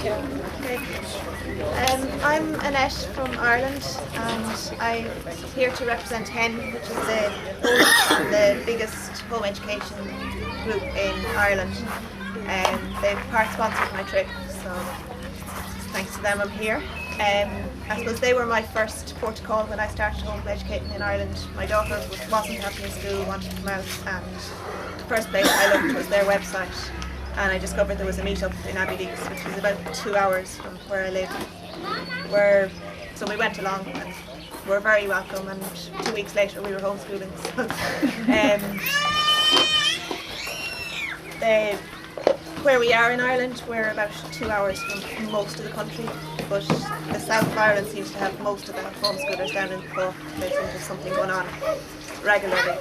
Okay. I'm Annette from Ireland, and I'm here to represent HEN, which is the oldest and the biggest home education group in Ireland. They've part-sponsored my trip, so thanks to them I'm here. I suppose they were my first port of call when I started home educating in Ireland. My daughter wasn't happy in school, wanted to come out, and the first place I looked was their website. And I discovered there was a meetup in Abbeyleix, which was about 2 hours from where I live. So we went along and were very welcome, and 2 weeks later we were homeschooling. So, where we are in Ireland, we're about 2 hours from most of the country, but the south of Ireland seems to have most of the homeschoolers down in the Cork. There seems to have something going on regularly.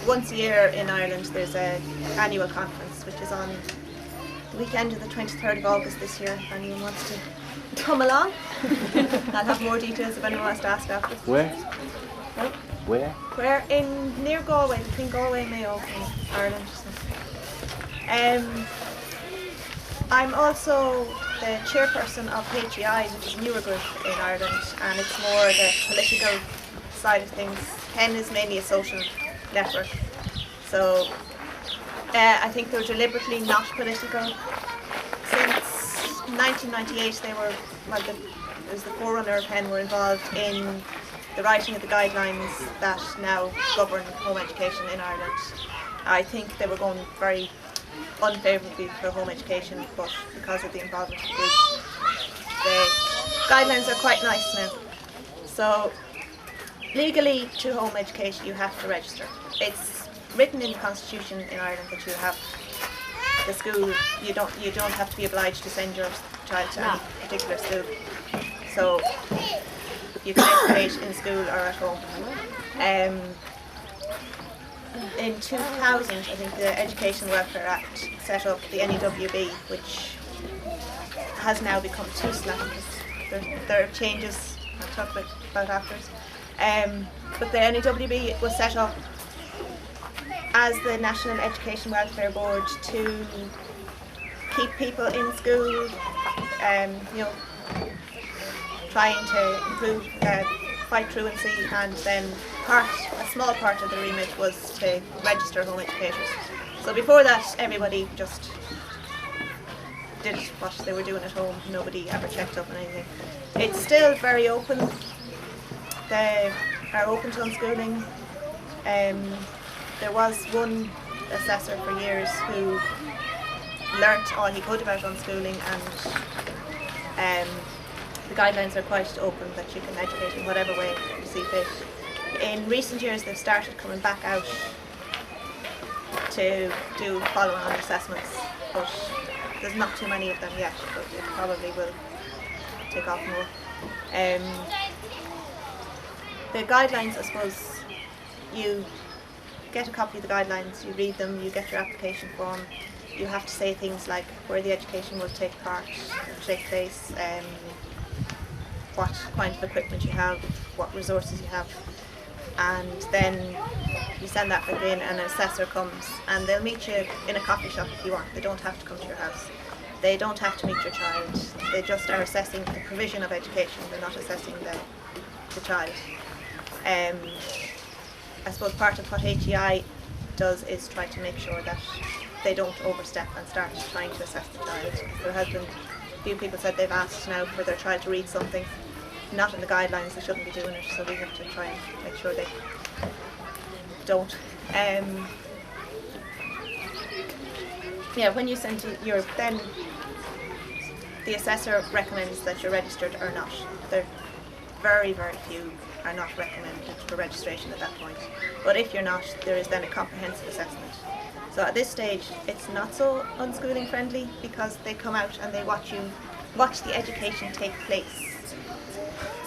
Once a year in Ireland there's an annual conference which is on the weekend of the 23rd of August this year, if anyone wants to come along. I'll have more details if anyone wants to ask after. Where? Oh. Where? We're near Galway, between Galway and Mayo in Ireland. I'm also the chairperson of HEI, which is a newer group in Ireland, and it's more the political side of things. HEN is mainly a social network, so I think they're deliberately not political. Since 1998 they were, it was the forerunner of HEN, were involved in the writing of the guidelines that now govern home education in Ireland. I think they were going very unfavourably for home education, but because of the involvement of the group, the guidelines are quite nice now. So legally to home education you have to register. It's written in the constitution in Ireland that you have the school, you don't have to be obliged to send your child to any particular school. So you can educate in school or at home. In 2000 I think the Education Welfare Act set up the NEWB, which has now become TUSLA. There are changes I'll talk about afterwards. But the NEWB was set up as the National Education Welfare Board to keep people in school, trying to improve, fight truancy, and then a small part of the remit was to register home educators. So before that everybody just did what they were doing at home, nobody ever checked up on anything. It's still very open. They are open to unschooling. There was one assessor for years who learnt all he could about unschooling, and the guidelines are quite open that you can educate in whatever way you see fit. In recent years they've started coming back out to do follow-on assessments, but there's not too many of them yet, but it probably will take off more. The guidelines, I suppose, you get a copy of the guidelines, you read them, you get your application form. You have to say things like where the education will take place, what kind of equipment you have, what resources you have, and then you send that back in and an assessor comes and they'll meet you in a coffee shop if you want. They don't have to come to your house. They don't have to meet your child. They just are assessing the provision of education. They're not assessing the child. I suppose part of what HEI does is try to make sure that they don't overstep and start trying to assess the child. There has been a few people said they've asked now for their child to read something not in the guidelines, they shouldn't be doing it, so we have to try and make sure they don't. When you send then the assessor recommends that you're registered or not. There very, very few are not recommended for registration at that point. But if you're not, there is then a comprehensive assessment. So at this stage, it's not so unschooling friendly because they come out and they watch the education take place.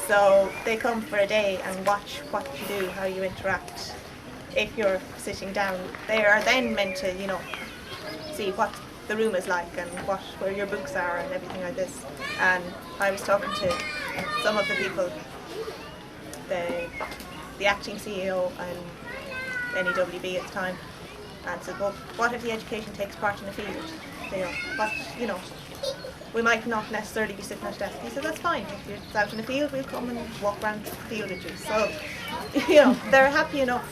So they come for a day and watch what you do, how you interact. If you're sitting down, they are then meant to, see what the room is like and where your books are and everything like this. And I was talking to some of the people, the acting CEO and NEWB at the time, and said, well, what if the education takes part in the field? we might not necessarily be sitting at a desk. He said, that's fine. If you're out in the field, we'll come and walk around the field with you. So, they're happy enough.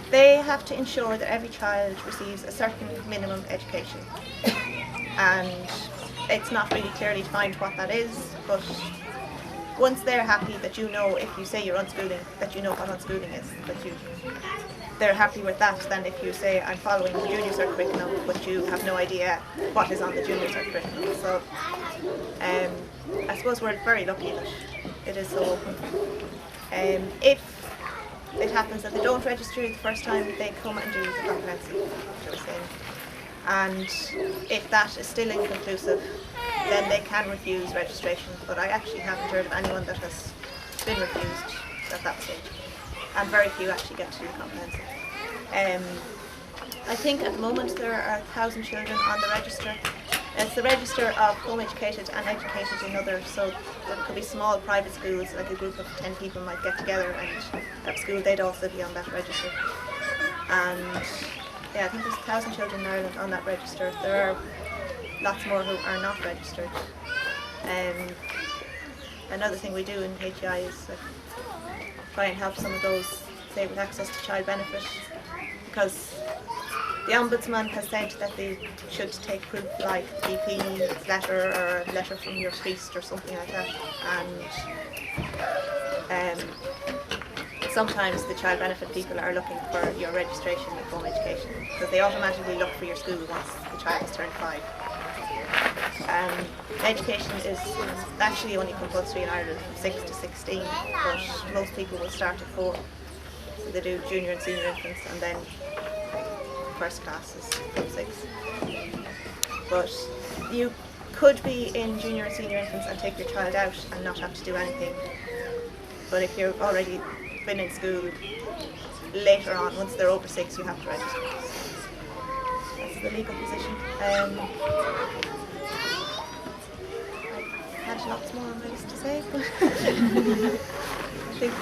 They have to ensure that every child receives a certain minimum education. And it's not really clearly defined what that is, but once they're happy that if you say you're unschooling, that you know what unschooling is, they're happy with that, than if you say I'm following the junior cert curriculum but you have no idea what is on the junior cert curriculum. So I suppose we're very lucky that it is so open. If it happens that they don't register the first time, they come and do the comprehensive, and if that is still inconclusive, then they can refuse registration, but I actually haven't heard of anyone that has been refused at that stage, and very few actually get to do comprehensive. I think at the moment there are 1,000 children on the register. It's the register of home educated and educated in others, so there could be small private schools, like a group of 10 people might get together and have school, they'd also be on that register. And I think there's 1,000 children in Ireland on that register. There are lots more who are not registered. Another thing we do in HEI is try and help some of those, say, with access to child benefit, because the Ombudsman has said that they should take proof like GP letter or a letter from your priest or something like that, and sometimes the child benefit people are looking for your registration of home education, because they automatically look for your school once the child has turned 5. Education is actually only compulsory in Ireland from 6 to 16, but most people will start at 4. So they do junior and senior infants, and then first class is from 6. But you could be in junior and senior infants and take your child out and not have to do anything. But if you've already been in school, later on, once they're over 6, you have to register. That's the legal position. I had lots more on my list to say, but I think